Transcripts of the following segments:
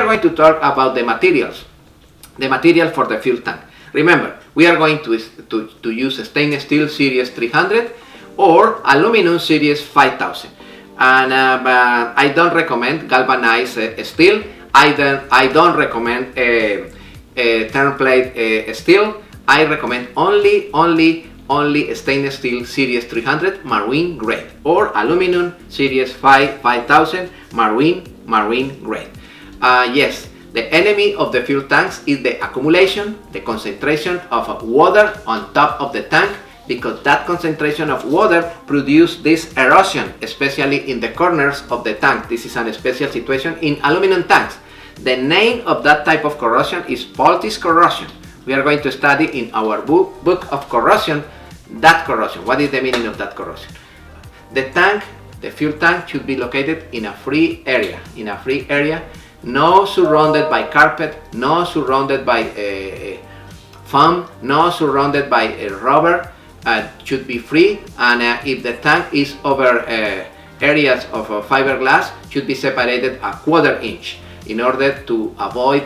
are going to talk about the materials. The material for the fuel tank. Remember, we are going to use stainless steel series 300 or aluminum series 5000. And I don't recommend galvanized steel. I don't recommend thermoplate steel. I recommend only stainless steel series 300 marine grade or aluminum series 5000 marine grade. Yes, the enemy of the fuel tanks is the accumulation, the concentration of water on top of the tank, because that concentration of water produces this erosion, especially in the corners of the tank. This is a special situation in aluminum tanks. The name of that type of corrosion is voltage corrosion. We are going to study in our book of corrosion, that corrosion. What is the meaning of that corrosion? The tank, the fuel tank, should be located in a free area. No surrounded by carpet, no surrounded by foam, no surrounded by rubber. Should be free, and if the tank is over areas of fiberglass, should be separated a 1/4 inch in order to avoid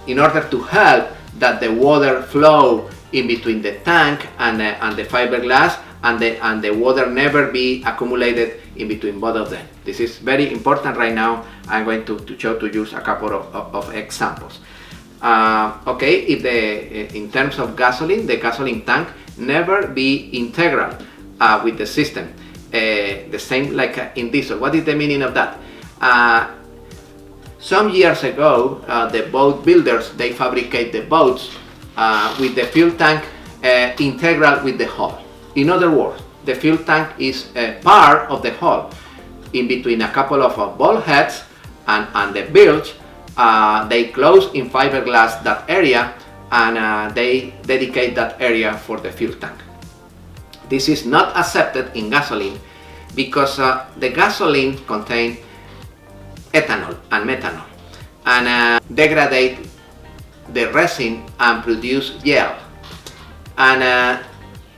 in order to help that the water flow in between the tank and the fiberglass, and the water never be accumulated in between both of them. This is very important right now. I'm going to show to you a couple of examples. Okay, in terms of gasoline, the gasoline tank never be integral with the system. The same like in diesel. What is the meaning of that? Some years ago, the boat builders, they fabricate the boats with the fuel tank integral with the hull. In other words, the fuel tank is part of the hull. In between a couple of ball heads and the bilge, they close in fiberglass that area, and they dedicate that area for the fuel tank. This is not accepted in gasoline because the gasoline contains ethanol and methanol, and degrade the resin and produce gel, and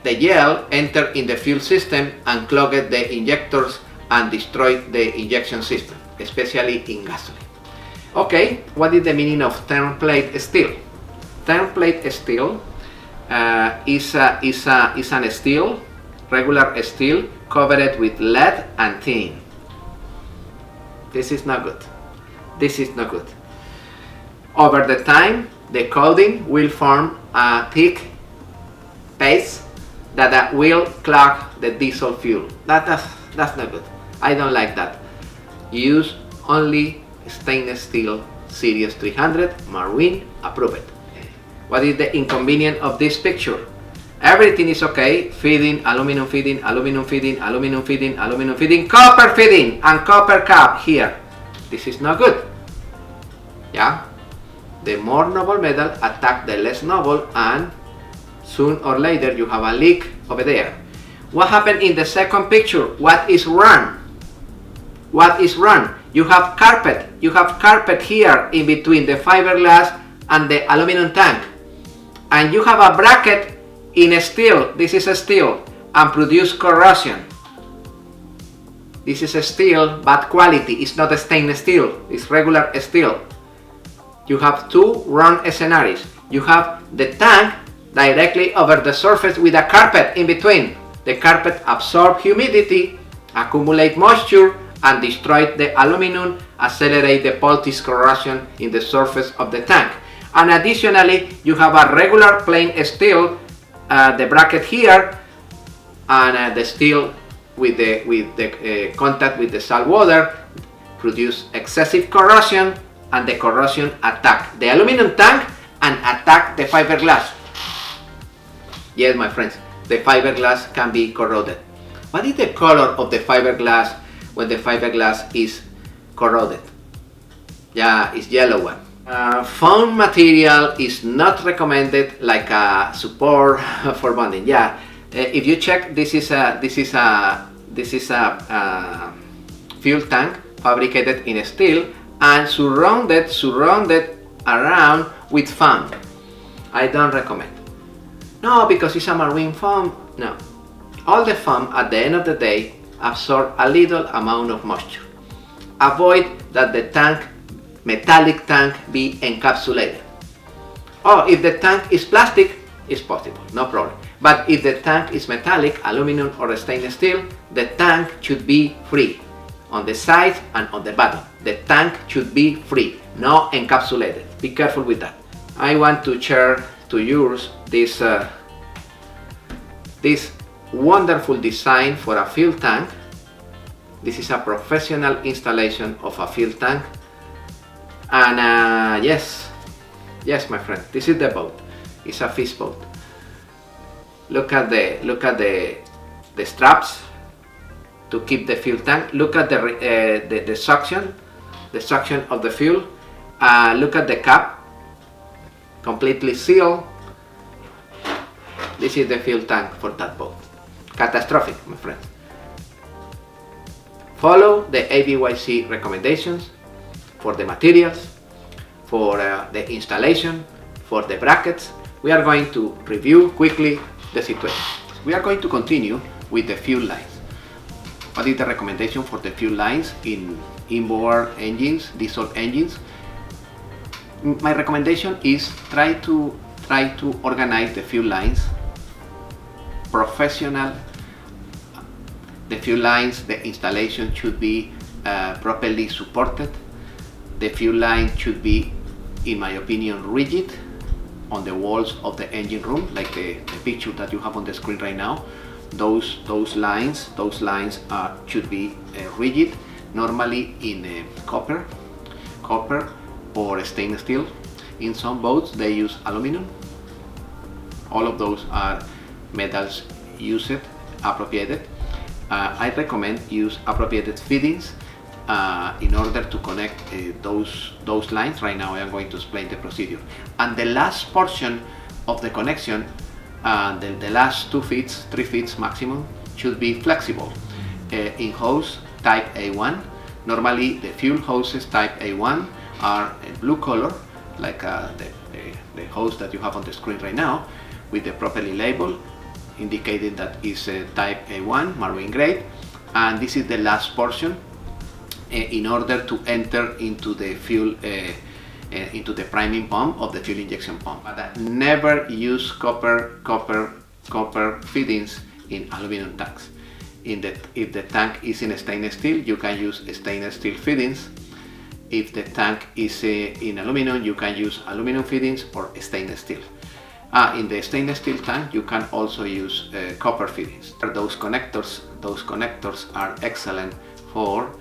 the gel enter in the fuel system and clog the injectors and destroy the injection system, especially in gasoline. Okay, what is the meaning of thermoplate steel? Thermoplate steel is an steel, regular steel, covered with lead and tin. This is not good. This is not good. Over the time, the coating will form a thick paste that will clog the diesel fuel. That's not good. I don't like that. Use only stainless steel series 300 marine approved. What is the inconvenience of this picture? Everything is okay. Feeding, aluminum feeding, aluminum feeding, aluminum feeding, aluminum feeding, copper feeding, and copper cap here. This is not good. Yeah? The more noble metal attack the less noble, and soon or later you have a leak over there. What happened in the second picture? What is wrong? What is wrong? You have carpet. You have carpet here in between the fiberglass and the aluminum tank, and you have a bracket in steel. This is a steel and produce corrosion. This is a steel, bad quality. It's not a stainless steel. It's regular steel. You have two wrong scenarios. You have the tank directly over the surface with a carpet in between. The carpet absorbs humidity, accumulate moisture, and destroy the aluminum, accelerate the voltage corrosion in the surface of the tank. And additionally, you have a regular plain steel, the bracket here, and the steel with the contact with the salt water produce excessive corrosion, and the corrosion attack the aluminum tank and attack the fiberglass. Yes, my friends, the fiberglass can be corroded. What is the color of the fiberglass when the fiberglass is corroded? Yeah, it's yellow one. Foam material is not recommended like a support for bonding. Yeah, if you check, this is a fuel tank fabricated in steel and surrounded around with foam. I don't recommend. No, because it's a marine foam. No, all the foam at the end of the day absorb a little amount of moisture, avoid that the tank, metallic tank, be encapsulated. Or if the tank is plastic, it's possible, no problem. But if the tank is metallic, aluminum or stainless steel, the tank should be free on the sides and on the bottom. The tank should be free, not encapsulated. Be careful with that. I want to share to you this wonderful design for a fuel tank. This is a professional installation of a fuel tank. And yes, my friend, this is the boat. It's a fish boat. Look at the straps to keep the fuel tank. Look at the suction of the fuel. Look at the cap, completely sealed. This is the fuel tank for that boat. Catastrophic, my friend. Follow the ABYC recommendations for the materials, for the installation, for the brackets. We are going to review quickly the situation. We are going to continue with the fuel lines. What is the recommendation for the fuel lines in inboard engines, diesel engines? My recommendation is try to organize the fuel lines professional. The fuel lines, the installation should be properly supported. The fuel line should be, in my opinion, rigid on the walls of the engine room, like the picture that you have on the screen right now. Those lines should be rigid, normally in copper or stainless steel. In some boats they use aluminum. All of those are metals used appropriated. I recommend use appropriated fittings in order to connect those lines. Right now I am going to explain the procedure. And the last portion of the connection, the last 2 feet, 3 feet maximum, should be flexible. In hose type A1, normally the fuel hoses type A1 are a blue color, like the hose that you have on the screen right now, with the properly labeled, indicating that is type A1, marine grade. And this is the last portion in order to enter into the fuel, into the priming pump of the fuel injection pump. But never use copper fittings in aluminum tanks. If the tank is in stainless steel, you can use stainless steel fittings. If the tank is in aluminum, you can use aluminum fittings or stainless steel. In the stainless steel tank, you can also use copper fittings. Those connectors are excellent for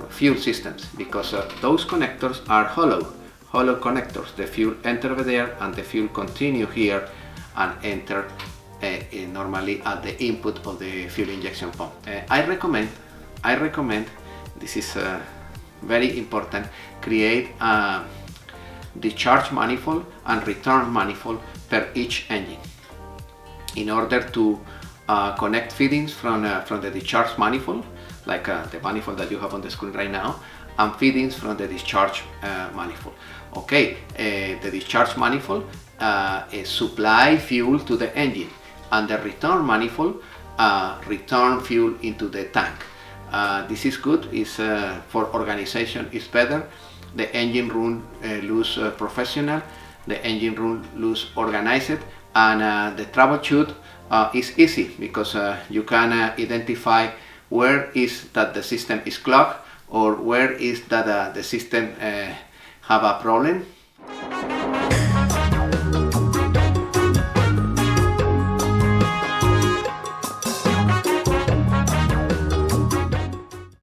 fuel systems, because those connectors are hollow connectors. The fuel enter over there and the fuel continue here and enter normally at the input of the fuel injection pump. I recommend, this is very important, create a discharge manifold and return manifold per each engine in order to connect fittings from the discharge manifold, like the manifold that you have on the screen right now, and fittings from the discharge manifold. Okay, the discharge manifold supply fuel to the engine, and the return manifold return fuel into the tank. This is good. Is for organization is better. The engine room looks professional. The engine room looks organized, and the troubleshoot is easy, because you can identify where is that the system is clogged, or where is that the system have a problem.